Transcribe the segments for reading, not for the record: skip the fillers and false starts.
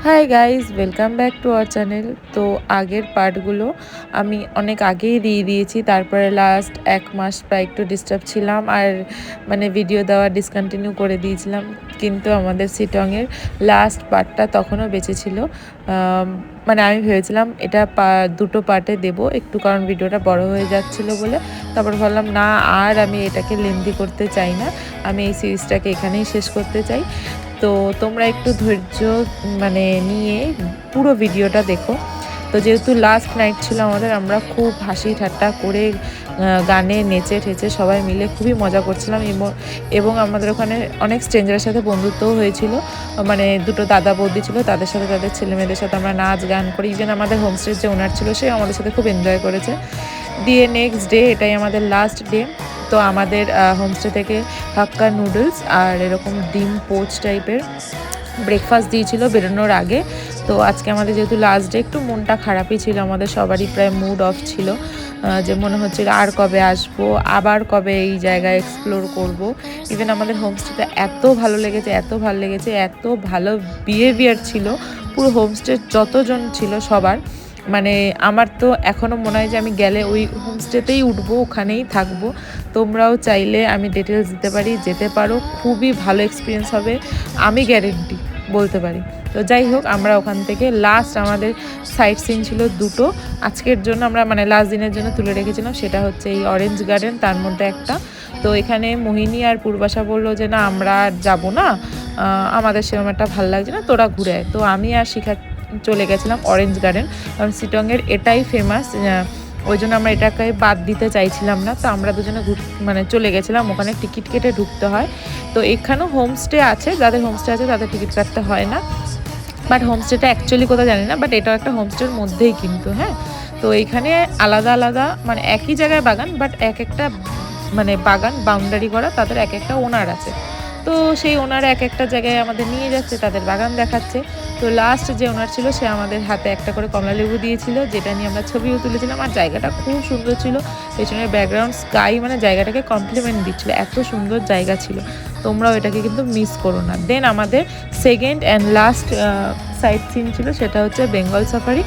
Hi guys, welcome back to our channel. তো আগের পার্টগুলো আমি অনেক আগেই দিয়ে দিয়েছি, তারপরে লাস্ট 1 মাস প্রায় একটু ডিস্টার্ব ছিলাম আর মানে ভিডিও দেওয়া ডিসকন্টিনিউ করে দিয়েছিলাম। কিন্তু আমাদের সিটংয়ের লাস্ট পার্টটা তখনও বেঁচে ছিল। মানে আমি ভেবেছিলাম এটা দুটো পার্টে দেব একটু, কারণ ভিডিওটা বড় হয়ে যাচ্ছিলো বলে। তারপর ভাবলাম না, আর আমি এটাকে লেন্দি করতে চাই না, আমি এই সিরিজটাকে এখানেই শেষ করতে চাই। তো তোমরা একটু ধৈর্য মানে নিয়ে পুরো ভিডিওটা দেখো। তো যেহেতু লাস্ট নাইট ছিল আমাদের, আমরা খুব হাসি ঠাট্টা করে গানে নেচে ঠেচে সবাই মিলে খুবই মজা করছিলাম। এবং আমাদের ওখানে অনেক স্ট্রেঞ্জারের সাথে বন্ধুত্বও হয়েছিল। মানে দুটো দাদা বৌদি ছিল, তাদের সাথে তাদের ছেলে মেয়েদের সাথে আমরা নাচ গান করি। ইভেন আমাদের হোমস্টের যে ওনার ছিল সে আমাদের সাথে খুব এনজয় করেছে। দিয়ে নেক্সট ডে, এটাই আমাদের লাস্ট ডে। তো আমাদের হোমস্টে থেকে হাক্কা নুডলস আর এরকম ডিম পোচ টাইপের ব্রেকফাস্ট দিয়েছিল বেরোনোর আগে। তো আজকে আমাদের যেহেতু লাস্ট ডে, একটু মনটা খারাপই ছিল আমাদের সবারই, প্রায় মুড অফ ছিল। যে মনে হচ্ছিল আর কবে আসবো, আবার কবে এই জায়গায় এক্সপ্লোর করব। ইভেন আমাদের হোমস্টেটা এত ভালো লেগেছে, এত ভালো লেগেছে, এত ভালো বিহেভিয়ার ছিল পুরো হোমস্টের যতজন ছিল সবার। মানে আমার তো এখনও মনে হয় যে আমি গেলে ওই হোমস্টেতেই উঠবো, ওখানেই থাকবো। তোমরাও চাইলে আমি ডিটেলস দিতে পারি, যেতে পারো, খুবই ভালো এক্সপিরিয়েন্স হবে, আমি গ্যারেন্টি বলতে পারি। তো যাই হোক, আমরা ওখান থেকে লাস্ট আমাদের সাইট সিন ছিল দুটো আজকের জন্য, আমরা মানে লাস্ট দিনের জন্য তুলে রেখেছিলাম। সেটা হচ্ছে এই অরেঞ্জ গার্ডেন, তার মধ্যে একটা। তো এখানে মোহিনী আর পূর্বাশা বললো যে না, আমরা আর যাবো না, আমাদের সেরকম একটা ভালো লাগছে না, তোরা ঘুরে আয়। তো আমি আর শিখা চলে গেছিলাম অরেঞ্জ গার্ডেন, কারণ শিটংয়ের এটাই ফেমাস। ওই জন্য আমরা এটাকে বাদ দিতে চাইছিলাম না। তো আমরা দুজনে মানে চলে গেছিলাম, ওখানে টিকিট কেটে ঢুকতে হয়। তো এখানেও হোমস্টে আছে, যাদের হোমস্টে আছে তাদের টিকিট কাটতে হয় না। বাট হোমস্টেটা অ্যাকচুয়ালি কোথাও জানি না, বাট এটাও একটা হোমস্টের মধ্যেই কিন্তু। হ্যাঁ, তো এইখানে আলাদা আলাদা মানে একই জায়গায় বাগান, বাট এক একটা মানে বাগান বাউন্ডারি করা, তাদের এক একটা ওনার আছে। তো সেই ওনার এক একটা জায়গায় আমাদের নিয়ে যাচ্ছে, তাদের বাগান দেখাচ্ছে। তো লাস্ট যে ওনার ছিল সে আমাদের হাতে একটা করে কমলা লেবু দিয়েছিল, যেটা নিয়ে আমরা ছবিও তুলেছিলাম। আর জায়গাটা খুব সুন্দর ছিল, পেছনের ব্যাকগ্রাউন্ড স্কাই মানে জায়গাটাকে কমপ্লিমেন্ট দিচ্ছিল, এত সুন্দর জায়গা ছিল। তোমরাও এটাকে কিন্তু মিস করো না। দেন আমাদের second and last sightseeing ছিল, সেটা হচ্ছে বেঙ্গল সাফারি।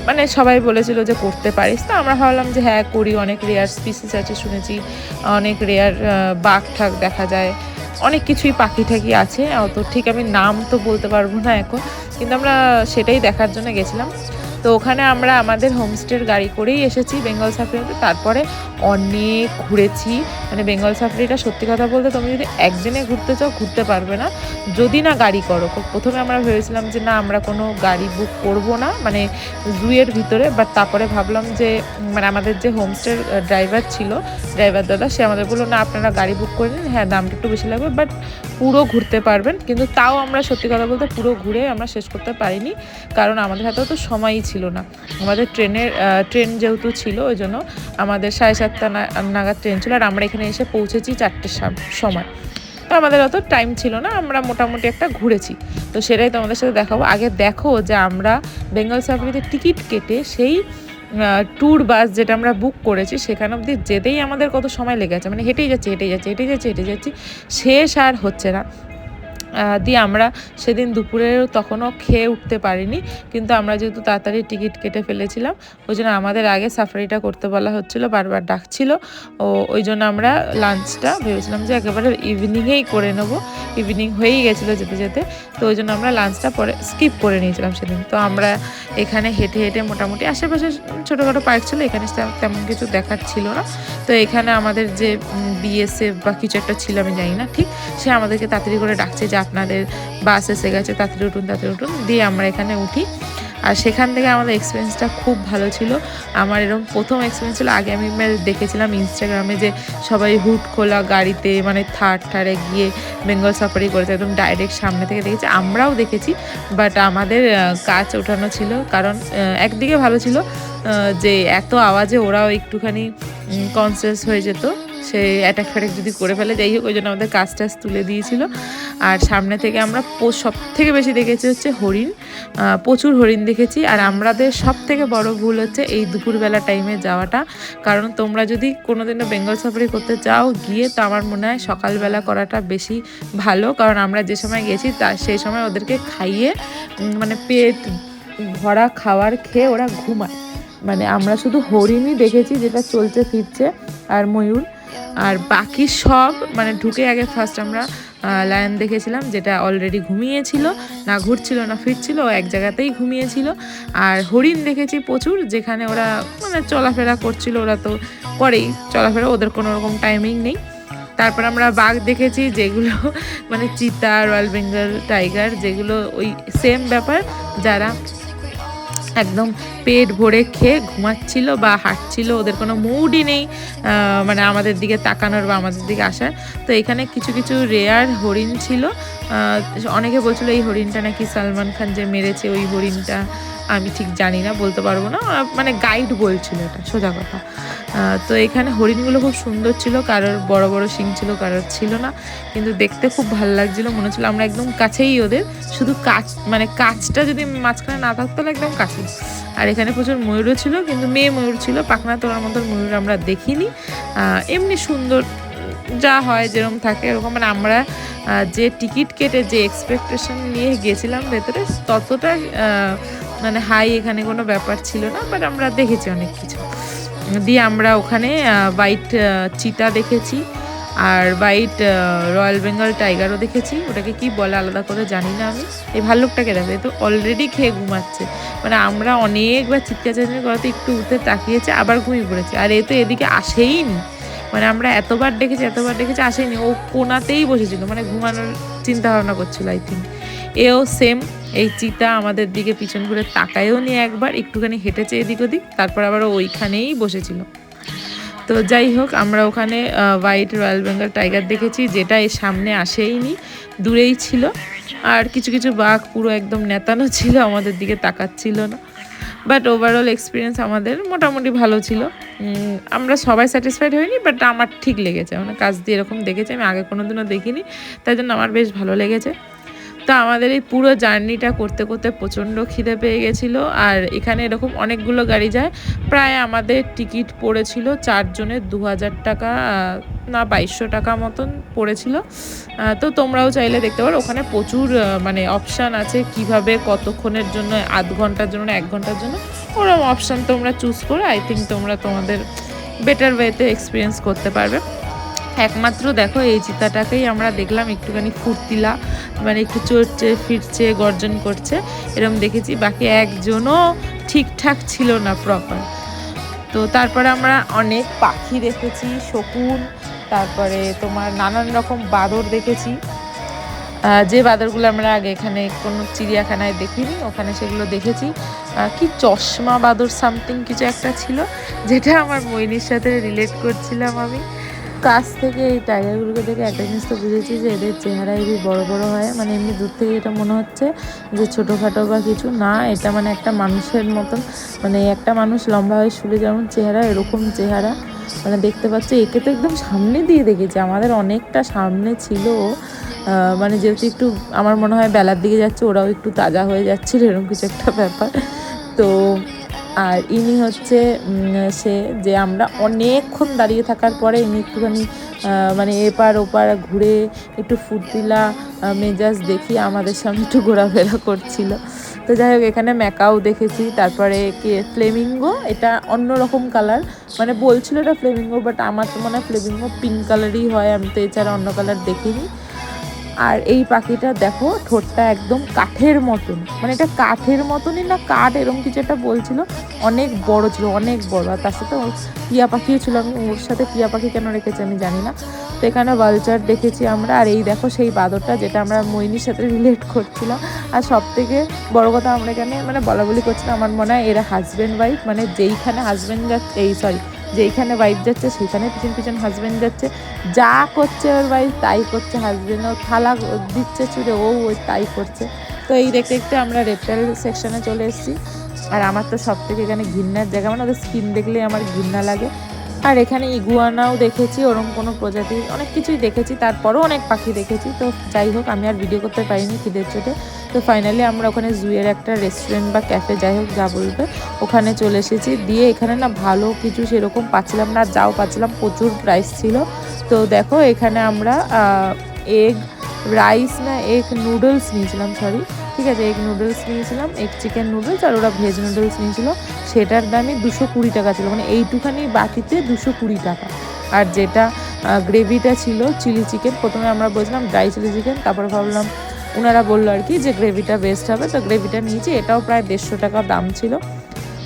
মানে সবাই বলেছিল যে করতে পারিস, তো আমরা ভাবলাম যে হ্যাঁ করি, অনেক রেয়ার স্পিসিস আছে শুনেছি, অনেক রেয়ার বাঘ ঠাক দেখা যায়, অনেক কিছুই পাখি ঠাকি আছে। অত ঠিক আমি নাম তো বলতে পারবো না এখন, কিন্তু আমরা সেটাই দেখার জন্য গেছিলাম। তো ওখানে আমরা আমাদের হোমস্টের গাড়ি করেই এসেছি বেঙ্গল সাফারিতে। তারপরে অনেক ঘুরেছি। মানে বেঙ্গল সাফারিটা সত্যি কথা বলতে তুমি যদি একদিনে ঘুরতে চাও ঘুরতে পারবে না, যদি না গাড়ি করো। প্রথমে আমরা ভেবেছিলাম যে না, আমরা কোনো গাড়ি বুক করব না মানে জুয়ের ভিতরে। বাট তারপরে ভাবলাম যে মানে আমাদের যে হোমস্টের ড্রাইভার ছিল, ড্রাইভার দাদা, সে আমাদের বললো না আপনারা গাড়ি বুক করে নিন, হ্যাঁ দামটা একটু বেশি লাগবে, বাট পুরো ঘুরতে পারবেন। কিন্তু তাও আমরা সত্যি কথা বলতে পুরো ঘুরে আমরা শেষ করতে পারিনি, কারণ আমাদের হাতেও তো সময়ই ছিল না। আমাদের ট্রেন যেহেতু ছিল, ওই জন্য আমাদের 7:30 নাগাদ ট্রেন ছিল, আর আমরা এখানে এসে পৌঁছেছি 4টের সময়। তো আমাদের অত টাইম ছিল না, আমরা মোটামুটি একটা ঘুরেছি। তো সেটাই তোমাদের সাথে দেখাবো। আগে দেখো যে আমরা বেঙ্গল সাফারিতে টিকিট কেটে সেই ট্যুর বাস যেটা আমরা বুক করেছি সেখানে অবধি যেতেই আমাদের কত সময় লেগেছে, মানে হেঁটেই যাচ্ছি, শেষ আর হচ্ছে না। দিয়ে আমরা সেদিন দুপুরেও তখনও খেয়ে উঠতে পারিনি, কিন্তু আমরা যেহেতু তাড়াতাড়ি টিকিট কেটে ফেলেছিলাম, ওই জন্য আমাদের আগে সাফারিটা করতে বলা হচ্ছিলো, বারবার ডাকছিল। ওই জন্য আমরা লাঞ্চটা ভেবেছিলাম যে একেবারে ইভিনিংয়েই করে নেবো, ইভিনিং হয়েই গেছিলো যেতে যেতে। তো ওই জন্য আমরা লাঞ্চটা পরে স্কিপ করে নিয়েছিলাম সেদিন। তো আমরা এখানে হেঁটে হেঁটে মোটামুটি আশেপাশে ছোটোখাটো পার্ক ছিল, এখানে তেমন কিছু দেখার ছিল না। তো এখানে আমাদের যে বিএসএফ বা কিছু একটা ছিল, আমি জানি না ঠিক, সে আমাদেরকে তাড়াতাড়ি করে ডাকছে যে আপনাদের বাস এসে গেছে, তাড়াতাড়ি উঠুন। দিয়ে আমরা এখানে উঠি। আর সেখান থেকে আমাদের এক্সপিরিয়েন্সটা খুব ভালো ছিল। আমার এরকম প্রথম এক্সপিরিয়েন্স ছিল। আগে আমি দেখেছিলাম ইনস্টাগ্রামে যে সবাই হুড খোলা গাড়িতে মানে থারে গিয়ে বেঙ্গল সাফারি করেছে, একদম ডাইরেক্ট সামনে থেকে দেখেছি, আমরাও দেখেছি। বাট আমাদের কাচ ওঠানো ছিল, কারণ একদিকে ভালো ছিল যে এত আওয়াজে ওরাও একটুখানি কনসিয়াস হয়ে যেত, সে অ্যাটাক ফ্যাটাক যদি করে ফেলে। যাই হোক, ওই জন্য আমাদের কাজ টাজ তুলে দিয়েছিল। আর সামনে থেকে আমরা সব থেকে বেশি দেখেছি হচ্ছে হরিণ, প্রচুর হরিণ দেখেছি। আর আমাদের সব থেকে বড় ভুল হচ্ছে এই দুপুরবেলা টাইমে যাওয়াটা, কারণ তোমরা যদি কোনোদিনও বেঙ্গল সাফারি করতে চাও গিয়ে, তো আমার মনে হয় সকালবেলা করাটা বেশি ভালো, কারণ আমরা যে সময় গেছি সেই সময় ওদেরকে খাইয়ে মানে পেট ভরা খাবার খেয়ে ওরা ঘুমায়। মানে আমরা শুধু হরিণই দেখেছি যেটা চলছে ফিরছে, আর ময়ূর। আর বাকি সব মানে ঢুকে আগে ফার্স্ট আমরা লায়ন দেখেছিলাম, যেটা অলরেডি ঘুমিয়েছিল, না ঘুরছিল না ফিরছিল, ও এক জায়গাতেই ঘুমিয়েছিল। আর হরিণ দেখেছি প্রচুর, যেখানে ওরা মানে চলাফেরা করছিল, ওরা তো করেই চলাফেরা, ওদের কোনো রকম টাইমিং নেই। তারপর আমরা বাঘ দেখেছি, যেগুলো মানে চিতা, রয়্যাল বেঙ্গল টাইগার, যেগুলো ওই সেম ব্যাপার, যারা একদম পেট ভরে খেয়ে ঘুমাচ্ছিল বা হাঁটছিল, ওদের কোনো মুডই নেই মানে আমাদের দিকে তাকানোর বা আমাদের দিকে আসার। তো এখানে কিছু কিছু রেয়ার হরিণ ছিল। অনেকে বলছিল এই হরিণটা নাকি সালমান খান যে মেরেছে, ওই হরিণটা আমি ঠিক জানি না, বলতে পারবো না, মানে গাইড বলছিল এটা, সোজা কথা। তো এখানে হরিণগুলো খুব সুন্দর ছিল, কারোর বড় বড় শিং ছিল, কারোর ছিল না, কিন্তু দেখতে খুব ভালো লাগছিলো, মনে হচ্ছিলো আমরা একদম কাছেই ওদের, শুধু কাছ মানে কাছটা যদি মাঝখানে না থাকতো একদম কাছেই। আর এখানে প্রচুর ময়ূরও ছিল, কিন্তু মেয়ে ময়ূর ছিল, পাখনা তোলার মতো ময়ূর আমরা দেখিনি। এমনি সুন্দর যা হয় যেরকম থাকে এরকম, মানে আমরা যে টিকিট কেটে যে এক্সপেকটেশন নিয়ে গেছিলাম ভেতরে, ততটা মানে হাই এখানে কোনো ব্যাপার ছিল না, বাট আমরা দেখেছি অনেক কিছু। দিয়ে আমরা ওখানে হোয়াইট চিতা দেখেছি, আর হোয়াইট রয়্যাল বেঙ্গল টাইগারও দেখেছি, ওটাকে কি বলে আলাদা করে জানি না আমি। এই ভাল্লুকটাকে দেখো, এ তো অলরেডি খেয়ে ঘুমাচ্ছে, মানে আমরা অনেকবার চিৎকার চেঁচামেচি করাতে একটু উঠে তাকিয়েছে, আবার ঘুমিয়ে পড়েছে। আর এ তো এদিকে আসেই নি, মানে আমরা এতবার ডেকেছি আসেনি, ও কোনাতেই বসেছিল, মানে ঘুমানোর চিন্তা ভাবনা করছিল আই থিঙ্ক। এও সেম, এই চিতা আমাদের দিকে পিছন ঘুরে তাকায়ও নি একবার, একটুখানি হেঁটেছে এদিক ওদিক, তারপর আবার ওইখানেই বসেছিল। তো যাই হোক, আমরা ওখানে হোয়াইট রয়্যাল বেঙ্গল টাইগার দেখেছি, যেটা এর সামনে আসেইনি, দূরেই ছিল। আর কিছু কিছু বাঘ পুরো একদম নেতানো ছিল, আমাদের দিকে তাকাচ্ছিল না। বাট ওভারঅল এক্সপিরিয়েন্স আমাদের মোটামুটি ভালো ছিল। আমরা সবাই স্যাটিসফাইড হইনি, বাট আমার ঠিক লেগেছে, মানে কাজ দিয়ে এরকম দেখেছি, আমি আগে কোনো দিনও দেখিনি, তাই জন্য আমার বেশ ভালো লেগেছে। তো আমাদের এই পুরো জার্নিটা করতে করতে প্রচণ্ড খিদে পেয়ে গেছিলো। আর এখানে এরকম অনেকগুলো গাড়ি যায়, প্রায় আমাদের টিকিট পড়েছিল 4 জনের 2000 টাকা, না 2200 টাকা মতন পড়েছিল। তো তোমরাও চাইলে দেখতে পারো, ওখানে প্রচুর মানে অপশান আছে, কিভাবে কতক্ষণের জন্য, আধ ঘন্টার জন্য, 1 ঘন্টার জন্য, ওরকম অপশান তোমরা চুজ করে আই থিঙ্ক তোমরা তোমাদের বেটার ওয়েতে এক্সপিরিয়েন্স করতে পারবে। একমাত্র দেখো এই চিতাটাকেই আমরা দেখলাম একটুখানি ফুর্তিলা, মানে একটু চড়ছে ফিরছে গর্জন করছে এরকম দেখেছি, বাকি একজনও ঠিকঠাক ছিল না প্রপার। তো তারপরে আমরা অনেক পাখি দেখেছি, শকুন, তারপরে তোমার নানান রকম বাদর দেখেছি, যে বাদরগুলো আমরা আগে এখানে কোনো চিড়িয়াখানায় দেখিনি, ওখানে সেগুলো দেখেছি। কি চশমা বাদর সামথিং কিছু একটা ছিল, যেটা আমার মইনির সাথে রিলেট করছিলাম আমি। কাছ থেকে এই টাইগারগুলোকে দেখে একটা জিনিস তো বুঝেছি যে এদের চেহারা খুবই বড় বড় হয়, মানে এমনি দূর থেকে এটা মনে হচ্ছে যে ছোটোখাটো বা কিছু না, এটা মানে একটা মানুষের মতন, মানে একটা মানুষ লম্বা হয়ে শুলে যেমন চেহারা, এরকম চেহারা, মানে দেখতে পাচ্ছি। একে তো একদম সামনে দিয়ে দেখেছি, আমাদের অনেকটা সামনে ছিল, মানে যেহেতু একটু আমার মনে হয় বেলার দিকে যাচ্ছে, ওরাও একটু তাজা হয়ে যাচ্ছিল, এরকম কিছু একটা ব্যাপার। তো আর ইনি হচ্ছে সে, যে আমরা অনেকক্ষণ দাঁড়িয়ে থাকার পরে ইনি একটুখানি মানে এপার ওপার ঘুরে একটু ফুর্তিলা মেজাজ দেখিয়ে আমাদের সামনে একটু ঘোরাফেরা করছিল। তো যাই হোক, এখানে ম্যাকাও দেখেছি, তারপরে ফ্লেমিঙ্গো, এটা অন্যরকম কালার, মানে বলছিল এটা ফ্লেমিঙ্গো, বাট আমার তো মনে হয় ফ্লেমিঙ্গো পিঙ্ক কালারই হয়, আমি তো এছাড়া অন্য কালার দেখিনি। আর এই পাখিটা দেখো, ঠোঁটটা একদম কাঠের মতন, মানে এটা কাঠের মতনই না কাঠ এরকম কিছু একটা বলছিল, অনেক বড় ছিল, অনেক বড়। আর তার সাথে টিয়া পাখিও ছিল, আমি ওর সাথে টিয়া পাখি কেন রেখেছি আমি জানি না। তো এখানে ভালচার দেখেছি আমরা। আর এই দেখো সেই বাদরটা, যেটা আমরা মইনির সাথে রিলেট করছিলাম। আর সব থেকে বড় কথা, আমরা এখানে মানে বলা বলি করছিলাম, আমার মনে হয় এরা হাজব্যান্ড ওয়াইফ, মানে যেইখানে হাজব্যান্ড যাচ্ছে, যেইখানে ওয়াইফ যাচ্ছে সেইখানে পিছন পিছন হাজব্যান্ড যাচ্ছে, যা করছে ওর ওয়াইফ তাই করছে হাজব্যান্ড, ও থালা দিচ্ছে ছুঁড়ে ওই তাই করছে। তো এই দেখতে দেখতে আমরা রেপটাইল সেকশনে চলে এসেছি। আর আমার তো সব থেকে এখানে ঘৃণার জায়গা, মানে ওদের স্কিন দেখলেই আমার ঘৃণা লাগে, আর এখানে ইগুয়ানাও দেখেছি, ওরকম কোনো প্রজাতির অনেক কিছুই দেখেছি, তারপরও অনেক পাখি দেখেছি। তো যাই হোক, আমি আর ভিডিও করতে পারিনি খিদের চোটে। তো ফাইনালি আমরা ওখানে জুয়ের একটা রেস্টুরেন্ট বা ক্যাফে, যাই হোক যা বলবে, ওখানে চলে এসেছি। দিয়ে এখানে না ভালো কিছু সেরকম পাচ্ছিলাম না, যাও পাচ্ছিলাম প্রচুর প্রাইস ছিল। তো দেখো এখানে আমরা এগ রাইস না এগ নুডলস নিয়েছিলাম, সরি ঠিক আছে, এগ নুডলস নিয়েছিলাম, এগ চিকেন নুডলস, আর ওরা ভেজ নুডলস নিয়েছিল। সেটার দামই 220 টাকা ছিল, মানে এইটুখানি বাটিতে 220 টাকা। আর যেটা গ্রেভিটা ছিল চিলি চিকেন, প্রথমে আমরা বলছিলাম ড্রাই চিলি চিকেন, তারপরে ভাবলাম ওনারা বললো আর কি যে গ্রেভিটা বেস্ট হবে, তো গ্রেভিটা নিয়েছি, এটাও প্রায় 150 টাকা দাম ছিল।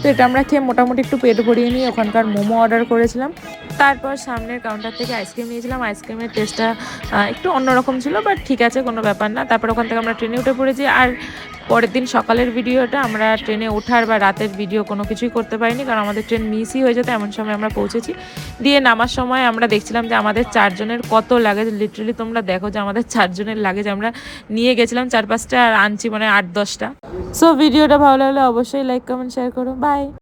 তো এটা আমরা খেয়ে মোটামুটি একটু পেট ভরিয়ে নিয়ে ওখানকার মোমো অর্ডার করেছিলাম। তারপর সামনের কাউন্টার থেকে আইসক্রিম নিয়েছিলাম, আইসক্রিমের টেস্টটা একটু অন্যরকম ছিল, বাট ঠিক আছে, কোনো ব্যাপার না। তারপর ওখান থেকে আমরা ট্রেনে উঠে পড়েছি। আর পরের দিন সকালের ভিডিওটা আমরা ট্রেনে ওঠার বা রাতের ভিডিও কোনো কিছুই করতে পারিনি, কারণ আমাদের ট্রেন মিসই হয়ে যেত, এমন সময় আমরা পৌঁছেছি। দিয়ে নামার সময় আমরা দেখছিলাম যে আমাদের 4 জনের কত লাগেজ, লিটারেলি তোমরা দেখো যে আমাদের 4 জনের লাগেজ আমরা নিয়ে গেছিলাম 4-5টা, আর আনছি মানে 8-10টা। সো ভিডিওটা ভালো লাগলে অবশ্যই লাইক কমেন্ট শেয়ার করো, বাই।